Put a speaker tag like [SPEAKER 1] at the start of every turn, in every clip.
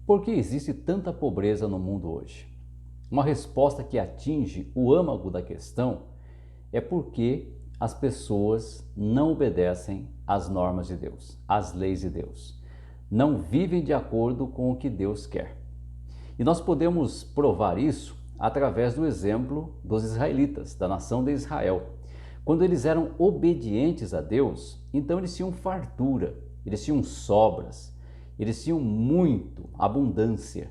[SPEAKER 1] Por que existe tanta pobreza no mundo hoje? Uma resposta que atinge o âmago da questão é porque as pessoas não obedecem às normas de Deus, às leis de Deus. Não vivem de acordo com o que Deus quer. E nós podemos provar isso através do exemplo dos israelitas, da nação de Israel. Quando eles eram obedientes a Deus, então eles tinham fartura, eles tinham sobras, eles tinham muito, abundância.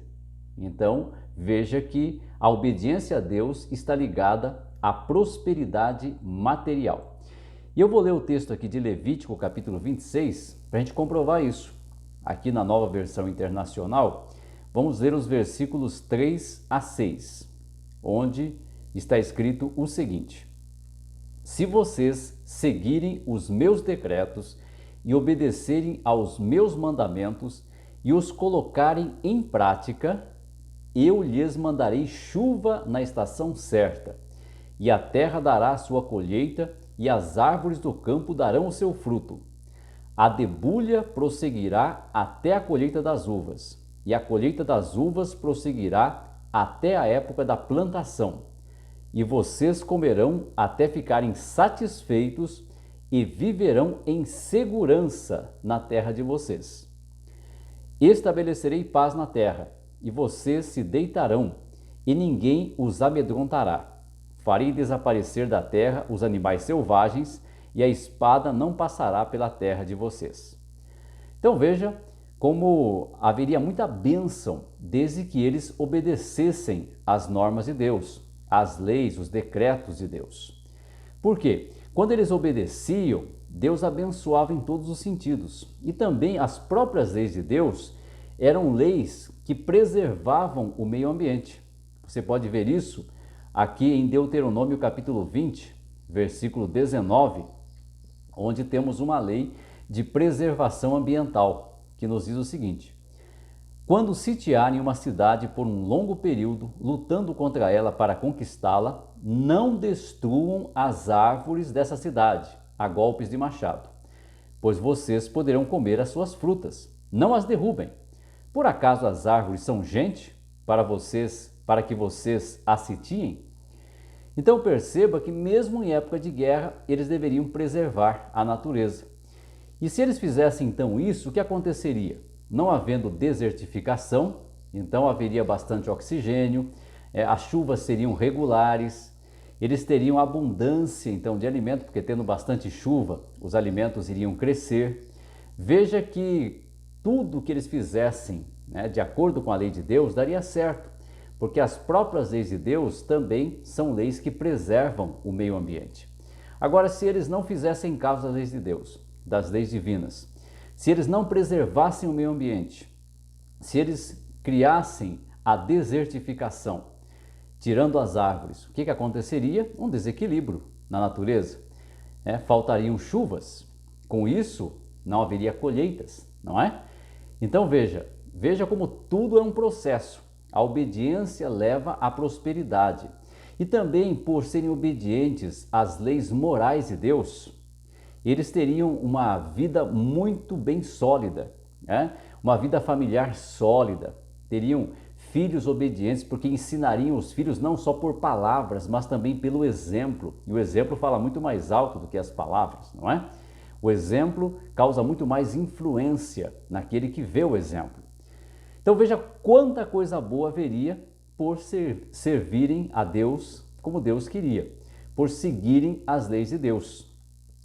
[SPEAKER 1] Então, veja que a obediência a Deus está ligada à prosperidade material. E eu vou ler o texto aqui de Levítico, capítulo 26, para a gente comprovar isso. Aqui na Nova Versão Internacional, vamos ler os versículos 3 a 6, onde está escrito o seguinte: Se vocês seguirem os meus decretos e obedecerem aos meus mandamentos e os colocarem em prática, eu lhes mandarei chuva na estação certa, e a terra dará a sua colheita, e as árvores do campo darão o seu fruto. A debulha prosseguirá até a colheita das uvas, e a colheita das uvas prosseguirá até a época da plantação. E vocês comerão até ficarem satisfeitos e viverão em segurança na terra de vocês. Estabelecerei paz na terra, e vocês se deitarão, e ninguém os amedrontará. Farei desaparecer da terra os animais selvagens, e a espada não passará pela terra de vocês. Então veja como haveria muita bênção desde que eles obedecessem às normas de Deus, às leis, os decretos de Deus. Por quê? Quando eles obedeciam, Deus abençoava em todos os sentidos. E também as próprias leis de Deus eram leis que preservavam o meio ambiente. Você pode ver isso aqui em Deuteronômio capítulo 20, versículo 19, onde temos uma lei de preservação ambiental, que nos diz o seguinte: quando sitiarem uma cidade por um longo período, lutando contra ela para conquistá-la, não destruam as árvores dessa cidade a golpes de machado, pois vocês poderão comer as suas frutas. Não as derrubem. Por acaso as árvores são gente para que vocês as sitiem? Então perceba que mesmo em época de guerra, eles deveriam preservar a natureza. E se eles fizessem então isso, o que aconteceria? Não havendo desertificação, então haveria bastante oxigênio, as chuvas seriam regulares, eles teriam abundância então de alimento, porque tendo bastante chuva, os alimentos iriam crescer. Veja que tudo que eles fizessem, de acordo com a lei de Deus, daria certo, porque as próprias leis de Deus também são leis que preservam o meio ambiente. Agora, se eles não fizessem caso das leis de Deus, das leis divinas, se eles não preservassem o meio ambiente, se eles criassem a desertificação, tirando as árvores, o que aconteceria? Um desequilíbrio na natureza. Faltariam chuvas, com isso não haveria colheitas, não é? Então veja como tudo é um processo. A obediência leva à prosperidade. E também, por serem obedientes às leis morais de Deus, eles teriam uma vida muito bem sólida, uma vida familiar sólida, teriam filhos obedientes, porque ensinariam os filhos não só por palavras, mas também pelo exemplo. E o exemplo fala muito mais alto do que as palavras, não é? O exemplo causa muito mais influência naquele que vê o exemplo. Então veja quanta coisa boa haveria por servirem a Deus como Deus queria, por seguirem as leis de Deus.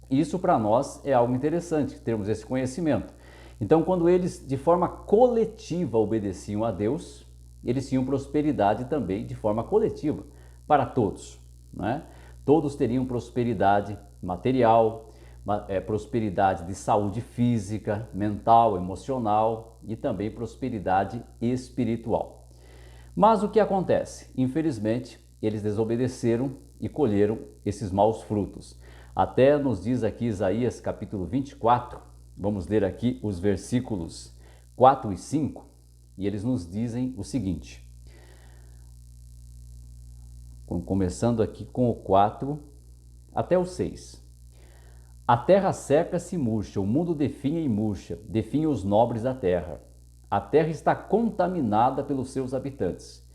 [SPEAKER 1] Isso para nós é algo interessante, termos esse conhecimento. Então, quando eles de forma coletiva obedeciam a Deus, eles tinham prosperidade também de forma coletiva para todos, né? Todos teriam prosperidade material, prosperidade de saúde física, mental, emocional e também prosperidade espiritual. Mas o que acontece? Infelizmente, eles desobedeceram e colheram esses maus frutos. Até nos diz aqui Isaías capítulo 24, vamos ler aqui os versículos 4 e 5, e eles nos dizem o seguinte, começando aqui com o 4 até o 6. A terra seca se murcha, o mundo definha e murcha, definha os nobres da terra. a terra está contaminada pelos seus habitantes,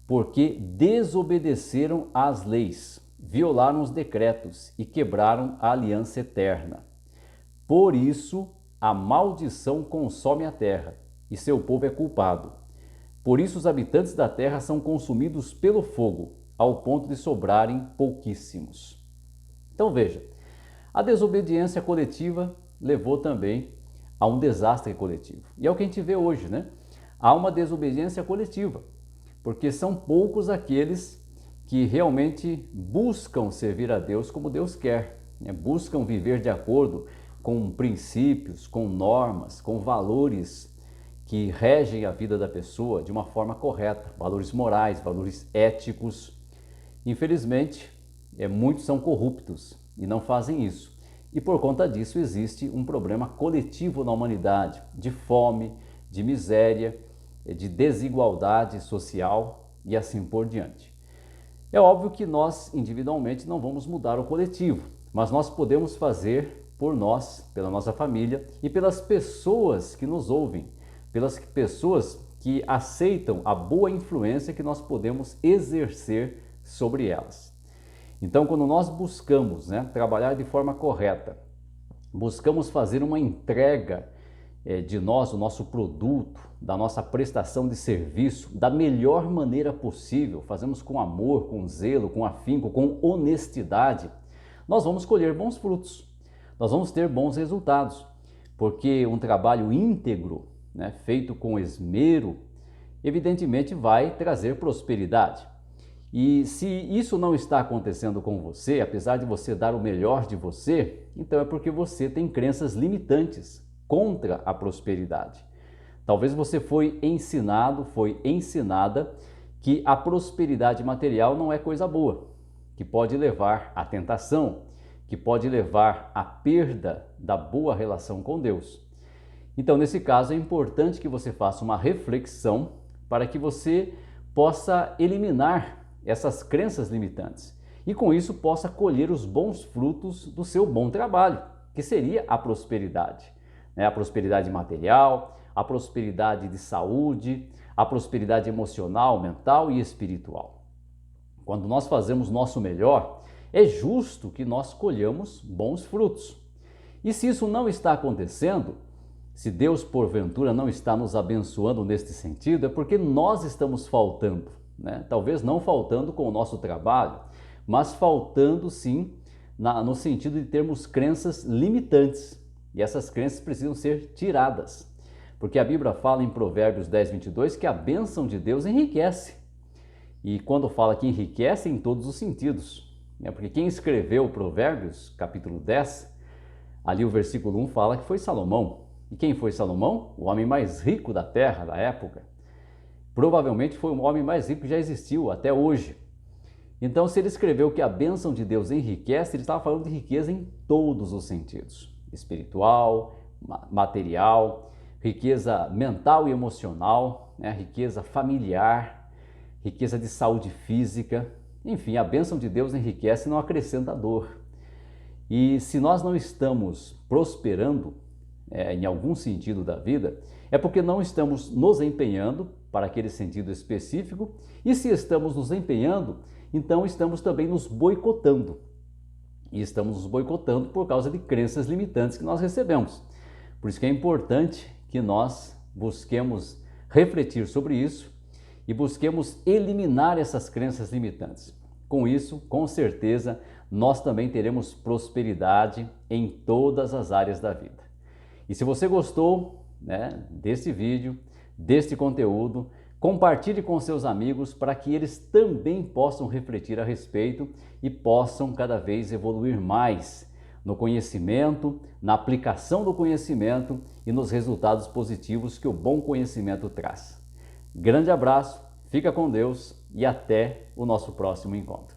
[SPEAKER 1] porque desobedeceram às leis, violaram os decretos e quebraram a aliança eterna. Por isso, a maldição consome a terra, e seu povo é culpado. Por isso os habitantes da terra são consumidos pelo fogo, ao ponto de sobrarem pouquíssimos. Então veja, a desobediência coletiva levou também a um desastre coletivo. E é o que a gente vê hoje, né? Há uma desobediência coletiva, porque são poucos aqueles que realmente buscam servir a Deus como Deus quer, né? Buscam viver de acordo com princípios, com normas, com valores que regem a vida da pessoa de uma forma correta, valores morais, valores éticos. Infelizmente, muitos são corruptos e não fazem isso. E por conta disso existe um problema coletivo na humanidade, de fome, de miséria, de desigualdade social e assim por diante. É óbvio que nós individualmente não vamos mudar o coletivo, mas nós podemos fazer por nós, pela nossa família e pelas pessoas que nos ouvem, pelas pessoas que aceitam a boa influência que nós podemos exercer sobre elas. Então, quando nós buscamos, trabalhar de forma correta, buscamos fazer uma entrega de nós, o nosso produto, da nossa prestação de serviço, da melhor maneira possível, fazemos com amor, com zelo, com afinco, com honestidade, nós vamos colher bons frutos, nós vamos ter bons resultados, porque um trabalho íntegro, feito com esmero, evidentemente vai trazer prosperidade. E se isso não está acontecendo com você, apesar de você dar o melhor de você, então é porque você tem crenças limitantes contra a prosperidade. Talvez você foi ensinado, foi ensinada que a prosperidade material não é coisa boa, que pode levar à tentação, que pode levar à perda da boa relação com Deus. Então, nesse caso, é importante que você faça uma reflexão para que você possa eliminar essas crenças limitantes e, com isso, possa colher os bons frutos do seu bom trabalho, que seria a prosperidade. A prosperidade material, a prosperidade de saúde, a prosperidade emocional, mental e espiritual. Quando nós fazemos nosso melhor, é justo que nós colhamos bons frutos. E se isso não está acontecendo, se Deus, porventura, não está nos abençoando neste sentido, é porque nós estamos faltando, Talvez não faltando com o nosso trabalho, mas faltando sim no sentido de termos crenças limitantes. E essas crenças precisam ser tiradas. Porque a Bíblia fala em Provérbios 10, 22 que a bênção de Deus enriquece. E quando fala que enriquece em todos os sentidos. Porque quem escreveu Provérbios, capítulo 10, ali o versículo 1 fala que foi Salomão. E quem foi Salomão? O homem mais rico da terra da época. Provavelmente foi o homem mais rico que já existiu até hoje. Então, se ele escreveu que a bênção de Deus enriquece, ele estava falando de riqueza em todos os sentidos. Espiritual, material, riqueza mental e emocional, riqueza familiar, riqueza de saúde física. Enfim, a bênção de Deus enriquece e não acrescenta dor. E se nós não estamos prosperando em algum sentido da vida, é porque não estamos nos empenhando para aquele sentido específico, e se estamos nos empenhando, então estamos também nos boicotando. E estamos nos boicotando por causa de crenças limitantes que nós recebemos. Por isso que é importante que nós busquemos refletir sobre isso e busquemos eliminar essas crenças limitantes. Com isso, com certeza, nós também teremos prosperidade em todas as áreas da vida. E se você gostou desse vídeo, deste conteúdo, compartilhe com seus amigos para que eles também possam refletir a respeito e possam cada vez evoluir mais no conhecimento, na aplicação do conhecimento e nos resultados positivos que o bom conhecimento traz. Grande abraço, fica com Deus e até o nosso próximo encontro.